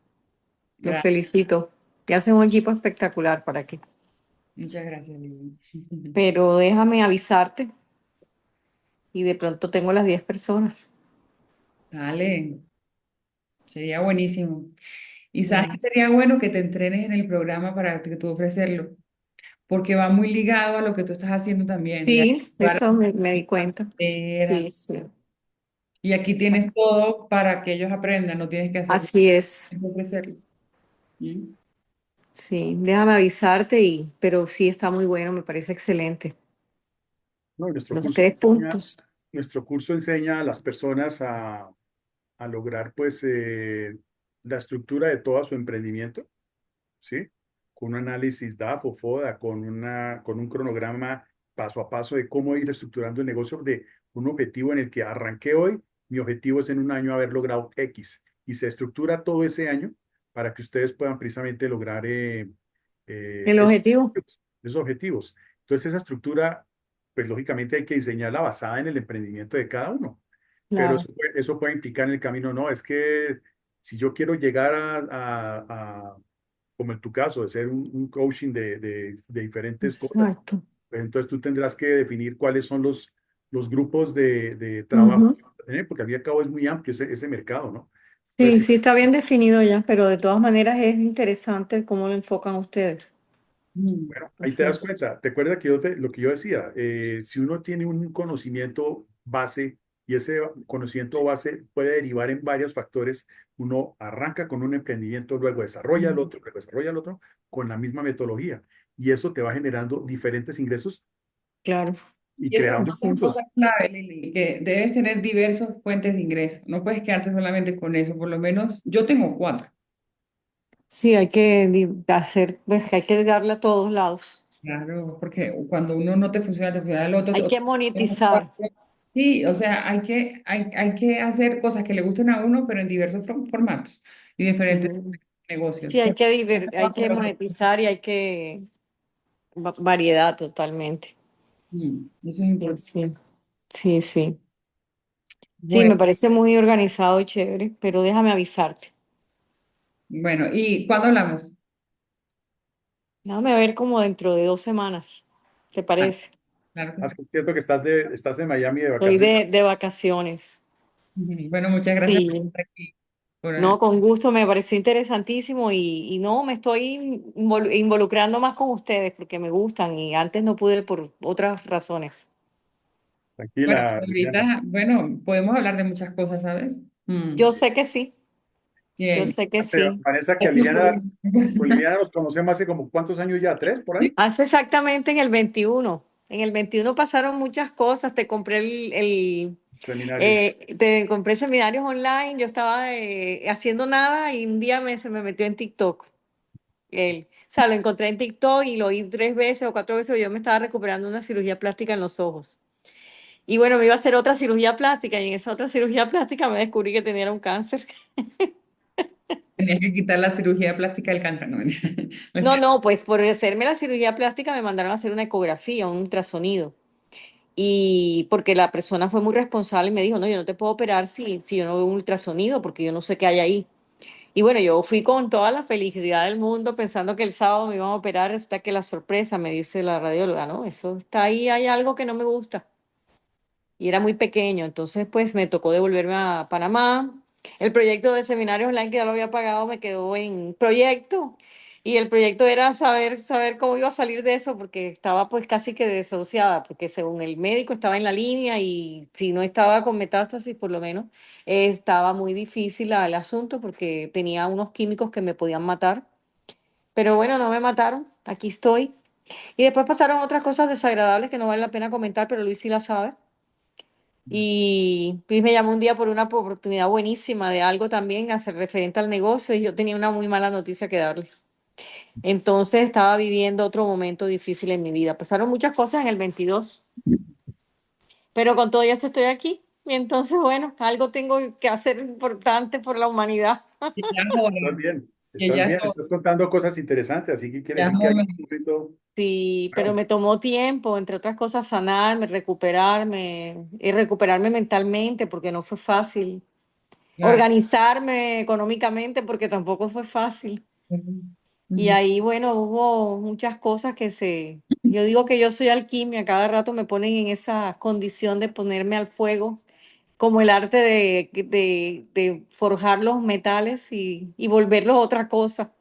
Speaker 2: Los
Speaker 1: gracias.
Speaker 2: felicito. Y hacen un equipo espectacular para aquí.
Speaker 1: Muchas gracias, Lili.
Speaker 2: Pero déjame avisarte y de pronto tengo las 10 personas.
Speaker 1: Dale, sería buenísimo. Y sabes
Speaker 2: Bueno,
Speaker 1: que sería bueno que te entrenes en el programa para que tú ofrecerlo, porque va muy ligado a lo que tú estás haciendo también. Y,
Speaker 2: sí, eso me di cuenta.
Speaker 1: cartera.
Speaker 2: Sí, sí.
Speaker 1: Y aquí tienes
Speaker 2: As-
Speaker 1: todo para que ellos aprendan, no tienes que hacerlo,
Speaker 2: Así es.
Speaker 1: tienes que ofrecerlo. ¿Mm?
Speaker 2: Sí, déjame avisarte pero sí está muy bueno, me parece excelente.
Speaker 3: No,
Speaker 2: Los 3 puntos.
Speaker 3: nuestro curso enseña a las personas a lograr pues la estructura de todo su emprendimiento, ¿sí? Con un análisis DAF o FODA, con un cronograma paso a paso de cómo ir estructurando el negocio de un objetivo en el que arranqué hoy. Mi objetivo es en un año haber logrado X y se estructura todo ese año para que ustedes puedan precisamente lograr
Speaker 2: El
Speaker 3: esos
Speaker 2: objetivo,
Speaker 3: esos objetivos. Entonces esa estructura, pues lógicamente hay que diseñarla basada en el emprendimiento de cada uno. Pero
Speaker 2: claro.
Speaker 3: eso puede implicar en el camino, no, es que si yo quiero llegar como en tu caso, de ser un coaching de diferentes cosas,
Speaker 2: Exacto.
Speaker 3: pues entonces tú tendrás que definir cuáles son los grupos de trabajo
Speaker 2: Ujú.
Speaker 3: que vas a tener, porque al fin y al cabo es muy amplio ese mercado, ¿no?
Speaker 2: Sí,
Speaker 3: Entonces,
Speaker 2: sí está bien definido ya, pero de todas maneras es interesante cómo lo enfocan ustedes.
Speaker 1: Mm.
Speaker 3: bueno, ahí te
Speaker 2: Así
Speaker 3: das
Speaker 2: es.
Speaker 3: cuenta. ¿Te acuerdas que lo que yo decía? Si uno tiene un conocimiento base y ese conocimiento base puede derivar en varios factores, uno arranca con un emprendimiento, luego desarrolla el otro, luego desarrolla el otro, con la misma metodología. Y eso te va generando diferentes ingresos
Speaker 2: Claro.
Speaker 3: y
Speaker 1: Y eso
Speaker 3: crea
Speaker 1: es
Speaker 3: un
Speaker 2: Así
Speaker 1: una
Speaker 2: es.
Speaker 3: futuro.
Speaker 1: cosa clave, Lili, que debes tener diversas fuentes de ingreso. No puedes quedarte solamente con eso. Por lo menos yo tengo cuatro.
Speaker 2: Sí, hay que hacer, pues, hay que darle a todos lados.
Speaker 1: Claro, porque cuando uno no te funciona el otro.
Speaker 2: Hay que monetizar.
Speaker 1: Sí, o sea, hay que hacer cosas que le gusten a uno, pero en diversos formatos y diferentes
Speaker 2: Mm. Sí,
Speaker 1: negocios.
Speaker 2: hay que monetizar y hay que variedad totalmente.
Speaker 1: Eso es
Speaker 2: Sí,
Speaker 1: importante.
Speaker 2: sí, sí, sí. Sí,
Speaker 1: Bueno,
Speaker 2: me parece muy organizado y chévere, pero déjame avisarte.
Speaker 1: bueno, ¿y cuándo hablamos?
Speaker 2: Déjame ver como dentro de 2 semanas. ¿Te
Speaker 1: Ah,
Speaker 2: parece?
Speaker 1: claro que
Speaker 3: Es
Speaker 1: sí.
Speaker 3: cierto que estás en Miami de
Speaker 2: Estoy
Speaker 3: vacaciones.
Speaker 2: de vacaciones.
Speaker 1: Bueno, muchas gracias por
Speaker 2: Sí,
Speaker 1: estar aquí. por,
Speaker 2: No, con gusto, me pareció interesantísimo y no, me estoy involucrando más con ustedes porque me gustan y antes no pude por otras razones.
Speaker 1: bueno,
Speaker 3: Tranquila, Liliana.
Speaker 1: ahorita, bueno, podemos hablar de muchas cosas, ¿sabes?
Speaker 2: Yo sé que sí, yo
Speaker 1: Bien.
Speaker 2: sé que
Speaker 3: Pero
Speaker 2: sí.
Speaker 3: Vanessa, que a
Speaker 1: Es muy
Speaker 3: Liliana,
Speaker 1: curioso.
Speaker 3: pues Liliana nos conocemos hace como ¿cuántos años ya? ¿Tres por ahí?
Speaker 2: Hace exactamente en el 21. En el 21 pasaron muchas cosas. Te compré
Speaker 3: Seminarios.
Speaker 2: te compré seminarios online. Yo estaba haciendo nada y un día se me metió en TikTok. O sea, lo encontré en TikTok y lo oí 3 veces o 4 veces. Yo me estaba recuperando una cirugía plástica en los ojos. Y bueno, me iba a hacer otra cirugía plástica y en esa otra cirugía plástica me descubrí que tenía un cáncer.
Speaker 1: Tenías que quitar la cirugía plástica del cáncer, ¿no?
Speaker 2: No, no, pues por hacerme la cirugía plástica me mandaron a hacer una ecografía, un ultrasonido. Y porque la persona fue muy responsable y me dijo, no, yo no te puedo operar si yo no veo un ultrasonido porque yo no sé qué hay ahí. Y bueno, yo fui con toda la felicidad del mundo pensando que el sábado me iban a operar. Resulta que la sorpresa, me dice la radióloga, no, eso está ahí, hay algo que no me gusta y era muy pequeño. Entonces, pues me tocó devolverme a Panamá. El proyecto de seminario online que ya lo había pagado me quedó en proyecto y el proyecto era saber cómo iba a salir de eso porque estaba pues casi que desahuciada, porque según el médico estaba en la línea y si no estaba con metástasis, por lo menos estaba muy difícil el asunto porque tenía unos químicos que me podían matar. Pero bueno, no me mataron, aquí estoy. Y después pasaron otras cosas desagradables que no vale la pena comentar, pero Luis sí la sabe. Y Luis me llamó un día por una oportunidad buenísima de algo también hacer referente al negocio y yo tenía una muy mala noticia que darle. Entonces estaba viviendo otro momento difícil en mi vida. Pasaron muchas cosas en el 22, pero con todo eso estoy aquí. Y entonces, bueno, algo tengo que hacer importante por la humanidad.
Speaker 1: Que ya es hora, que
Speaker 3: Estás
Speaker 1: ya es
Speaker 3: bien,
Speaker 1: hora,
Speaker 3: estás contando cosas interesantes, así que quiere
Speaker 1: ya es
Speaker 3: decir que hay un
Speaker 1: momento.
Speaker 3: poquito.
Speaker 2: Sí, pero
Speaker 3: Claro.
Speaker 2: me tomó tiempo, entre otras cosas, sanarme, recuperarme y recuperarme mentalmente porque no fue fácil.
Speaker 1: Claro.
Speaker 2: Organizarme económicamente porque tampoco fue fácil.
Speaker 1: Ujú,
Speaker 2: Y
Speaker 1: ujú.
Speaker 2: ahí, bueno, hubo muchas cosas yo digo que yo soy alquimia, cada rato me ponen en esa condición de ponerme al fuego, como el arte de forjar los metales y volverlos otra cosa.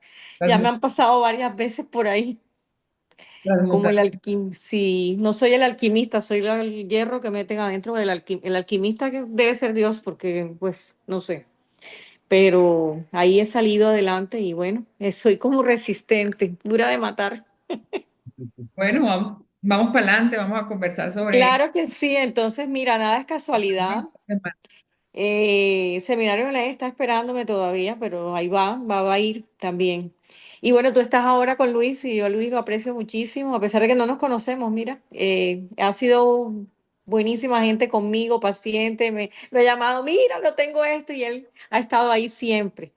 Speaker 1: Las,
Speaker 2: Ya me
Speaker 1: mu-
Speaker 2: han pasado varias veces por ahí,
Speaker 1: las
Speaker 2: como el
Speaker 1: mutaciones.
Speaker 2: alquimista. Sí, no soy el alquimista, soy el hierro que meten adentro del el alquimista que debe ser Dios, porque, pues, no sé. Pero ahí he salido adelante y bueno, soy como resistente, dura de matar.
Speaker 1: Bueno, vamos para adelante, vamos a conversar sobre
Speaker 2: Claro que sí, entonces mira, nada es casualidad.
Speaker 1: esta semana.
Speaker 2: Seminario Online está esperándome todavía, pero ahí va a ir también. Y bueno, tú estás ahora con Luis y yo a Luis lo aprecio muchísimo, a pesar de que no nos conocemos, mira, ha sido buenísima gente conmigo, paciente, lo he llamado, mira, lo tengo esto y él ha estado ahí siempre.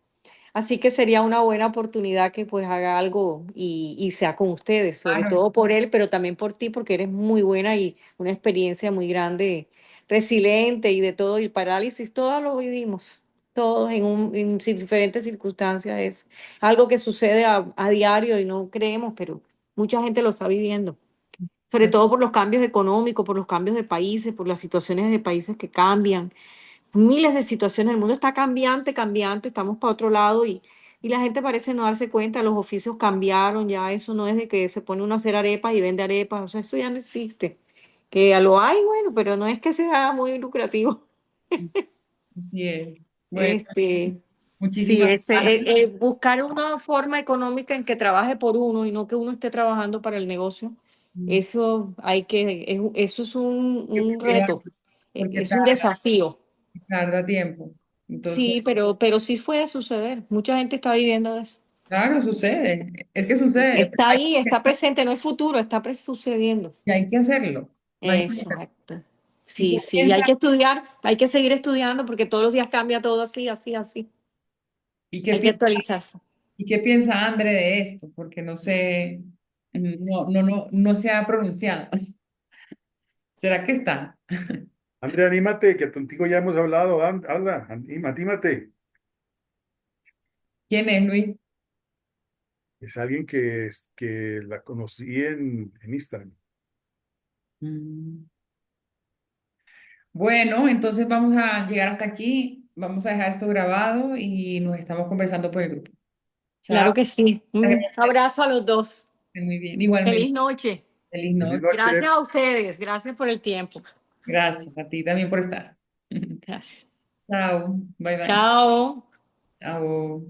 Speaker 2: Así que sería una buena oportunidad que pues haga algo y sea con ustedes, sobre
Speaker 1: Claro,
Speaker 2: todo por él, pero también por ti, porque eres muy buena y una experiencia muy grande, resiliente y de todo, y parálisis, todo lo vivimos, todos en diferentes circunstancias. Es algo que sucede a diario y no creemos, pero mucha gente lo está viviendo, sobre todo por los cambios económicos, por los cambios de países, por las situaciones de países que cambian miles de situaciones. El mundo está cambiante, cambiante, estamos para otro lado y la gente parece no darse cuenta, los oficios cambiaron, ya eso no es de que se pone uno a hacer arepas y vende arepas, o sea, eso ya no existe. Que ya lo hay, bueno, pero no es que sea muy lucrativo.
Speaker 1: así es. Bueno,
Speaker 2: Este, sí,
Speaker 1: muchísimas gracias.
Speaker 2: buscar una forma económica en que trabaje por uno y no que uno esté trabajando para el negocio, eso es un reto,
Speaker 1: Porque
Speaker 2: es un desafío.
Speaker 1: tarda tiempo. Entonces,
Speaker 2: Sí, pero sí puede suceder. Mucha gente está viviendo de eso.
Speaker 1: claro, sucede. Es que sucede.
Speaker 2: Está ahí, está presente, no es futuro, está sucediendo.
Speaker 1: Y hay que hacerlo. No hay que hacerlo.
Speaker 2: Exacto.
Speaker 1: ¿Y qué
Speaker 2: Sí, sí, y hay
Speaker 1: piensa,
Speaker 2: que estudiar, hay que seguir estudiando porque todos los días cambia todo así, así, así.
Speaker 1: y qué
Speaker 2: Hay que
Speaker 1: piensa,
Speaker 2: actualizarse.
Speaker 1: y qué piensa André de esto? Porque no sé, no se ha pronunciado. ¿Será que está?
Speaker 3: Andrea, anímate, que contigo ya hemos hablado. Habla, anímate.
Speaker 1: ¿Quién es Luis?
Speaker 3: Es alguien que la conocí en Instagram.
Speaker 1: Mm. Bueno, entonces vamos a llegar hasta aquí. vamos a dejar esto grabado y nos estamos conversando por el grupo. Chao.
Speaker 2: Claro que sí. Un
Speaker 1: Gracias.
Speaker 2: abrazo a los dos.
Speaker 1: Muy bien. Igualmente.
Speaker 2: Feliz noche.
Speaker 1: Feliz
Speaker 3: Feliz
Speaker 1: noche.
Speaker 2: Gracias
Speaker 3: noche.
Speaker 2: a ustedes. Gracias por el tiempo.
Speaker 1: Gracias a ti también por estar.
Speaker 2: Gracias.
Speaker 1: Chao. Bye bye.
Speaker 2: Chao.
Speaker 1: Chao.